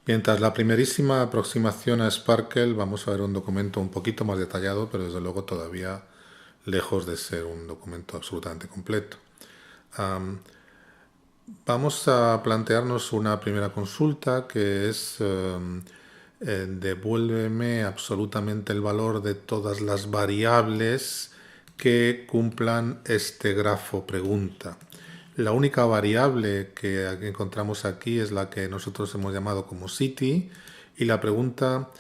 Bien, tras la primerísima aproximación a Sparkle, vamos a ver un documento un poquito más detallado, pero desde luego todavía lejos de ser un documento absolutamente completo. Vamos a plantearnos una primera consulta que es devuélveme absolutamente el valor de todas las variables que cumplan este grafo pregunta. La única variable que encontramos aquí es la que nosotros hemos llamado como city, y la pregunta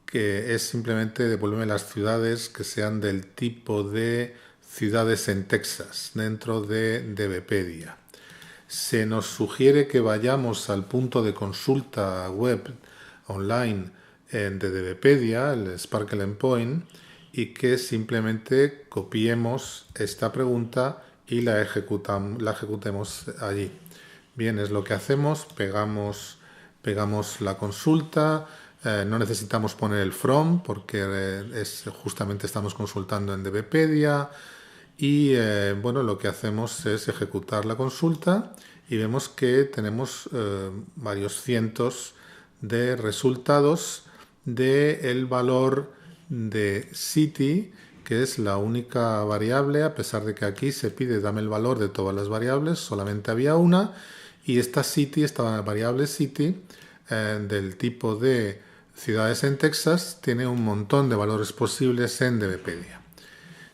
que es simplemente devuélveme las ciudades que sean del tipo de ciudades en Texas dentro de DBpedia. Se nos sugiere que vayamos al punto de consulta web online de DBpedia, el Sparkle Endpoint, y que simplemente copiemos esta pregunta y la ejecutemos allí. Bien, es lo que hacemos, pegamos la consulta, no necesitamos poner el from porque justamente estamos consultando en DBpedia. Y bueno, lo que hacemos es ejecutar la consulta y vemos que tenemos varios cientos de resultados del valor de city, que es la única variable, a pesar de que aquí se pide dame el valor de todas las variables, solamente había una, y esta city, esta variable city, del tipo de ciudades en Texas, tiene un montón de valores posibles en DBpedia.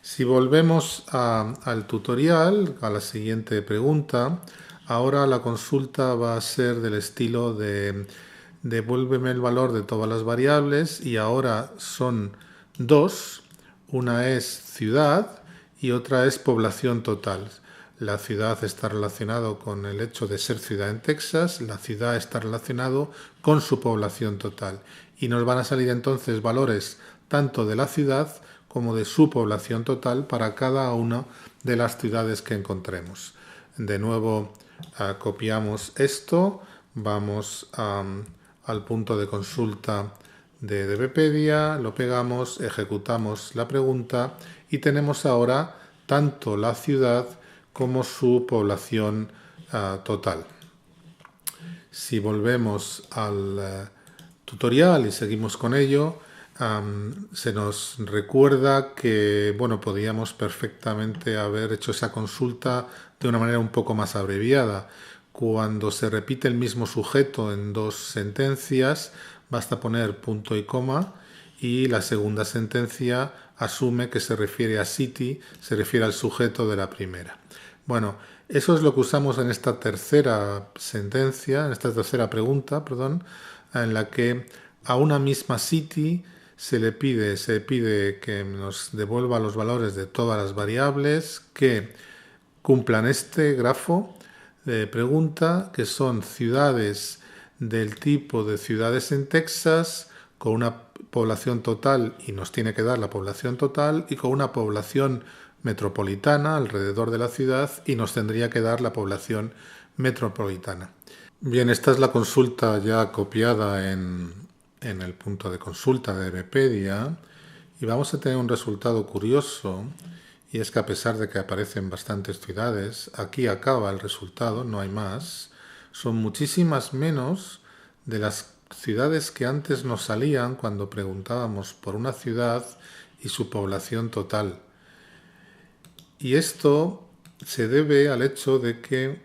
Si volvemos al tutorial, a la siguiente pregunta, ahora la consulta va a ser del estilo de devuélveme el valor de todas las variables, y ahora son dos, una es ciudad y otra es población total. La ciudad está relacionado con el hecho de ser ciudad en Texas, la ciudad está relacionado con su población total, y nos van a salir entonces valores tanto de la ciudad como de su población total para cada una de las ciudades que encontremos. De nuevo copiamos esto, vamos al punto de consulta de DBpedia, lo pegamos, ejecutamos la pregunta y tenemos ahora tanto la ciudad como su población total. Si volvemos al tutorial y seguimos con ello, se nos recuerda que bueno, podíamos perfectamente haber hecho esa consulta de una manera un poco más abreviada. Cuando se repite el mismo sujeto en dos sentencias, basta poner punto y coma, y la segunda sentencia asume que se refiere a city, se refiere al sujeto de la primera. Bueno, eso es lo que usamos en esta tercera sentencia, en esta tercera pregunta, perdón, en la que a una misma city se pide que nos devuelva los valores de todas las variables que cumplan este grafo de pregunta, que son ciudades del tipo de ciudades en Texas con una población total, y nos tiene que dar la población total, y con una población metropolitana alrededor de la ciudad, y nos tendría que dar la población metropolitana. Bien, esta es la consulta ya copiada en el punto de consulta de DBpedia, y vamos a tener un resultado curioso, y es que a pesar de que aparecen bastantes ciudades, aquí acaba el resultado, no hay más. Son muchísimas menos de las ciudades que antes nos salían cuando preguntábamos por una ciudad y su población total. Y esto se debe al hecho de que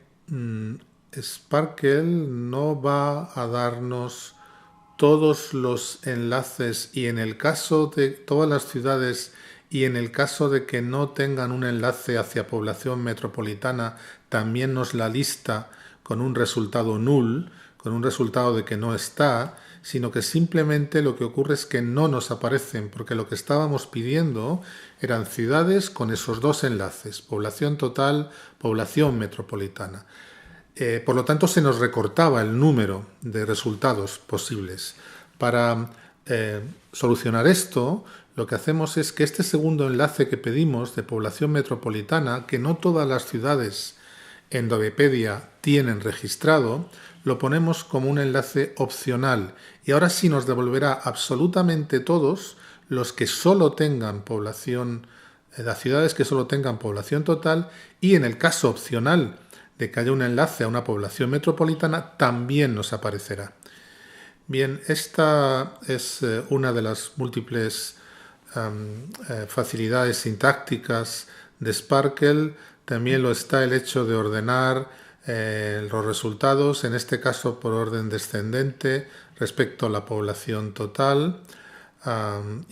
Sparkle no va a darnos todos los enlaces, y en el caso de todas las ciudades y en el caso de que no tengan un enlace hacia población metropolitana, también nos la lista con un resultado null, con un resultado de que no está, sino que simplemente lo que ocurre es que no nos aparecen, porque lo que estábamos pidiendo eran ciudades con esos dos enlaces, población total, población metropolitana. Por lo tanto, se nos recortaba el número de resultados posibles. Para solucionar esto, lo que hacemos es que este segundo enlace que pedimos de población metropolitana, que no todas las ciudades en DBpedia tienen registrado, lo ponemos como un enlace opcional, y ahora sí nos devolverá absolutamente todos los que solo tengan población, las ciudades que solo tengan población total, y en el caso opcional de que haya un enlace a una población metropolitana también nos aparecerá. Bien, esta es una de las múltiples facilidades sintácticas de Sparkle. También lo está el hecho de ordenar los resultados, en este caso por orden descendente respecto a la población total.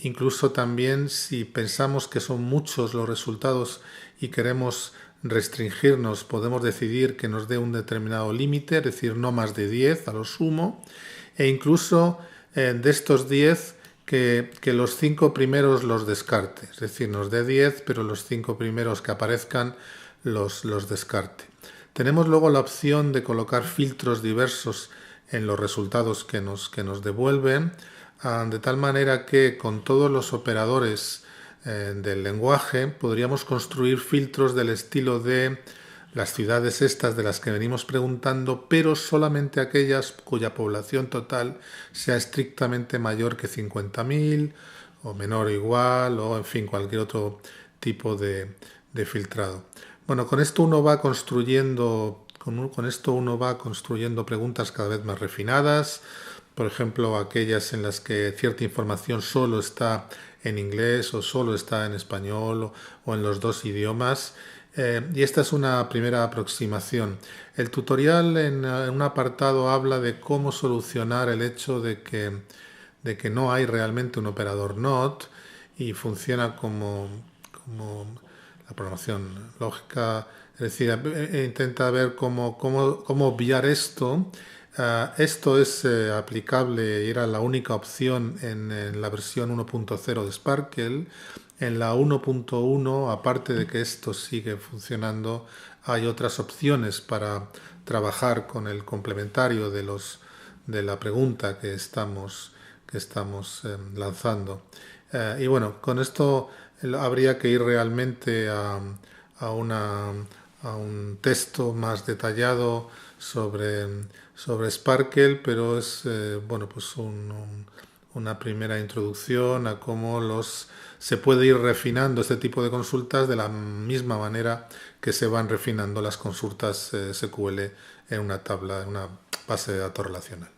Incluso también si pensamos que son muchos los resultados y queremos restringirnos, podemos decidir que nos dé un determinado límite, es decir, no más de 10 a lo sumo, e incluso de estos 10 que los 5 primeros los descarte, es decir, nos dé 10, pero los 5 primeros que aparezcan los descarte. Tenemos luego la opción de colocar filtros diversos en los resultados que nos devuelven, de tal manera que con todos los operadores del lenguaje podríamos construir filtros del estilo de las ciudades estas de las que venimos preguntando, pero solamente aquellas cuya población total sea estrictamente mayor que 50.000 o menor o igual, o en fin, cualquier otro tipo de filtrado. Bueno, con esto uno va construyendo preguntas cada vez más refinadas, por ejemplo, aquellas en las que cierta información solo está en inglés o solo está en español o en los dos idiomas. Y esta es una primera aproximación. El tutorial en un apartado habla de cómo solucionar el hecho de que no hay realmente un operador NOT y funciona como la programación lógica, es decir, intenta ver cómo obviar esto. Esto es aplicable y era la única opción en la versión 1.0 de Sparkle. En la 1.1, aparte de que esto sigue funcionando, hay otras opciones para trabajar con el complementario de la pregunta que estamos lanzando. Y bueno, con esto habría que ir realmente a un texto más detallado sobre Sparkle, pero es bueno, pues una primera introducción a cómo se puede ir refinando este tipo de consultas de la misma manera que se van refinando las consultas SQL en una base de datos relacional.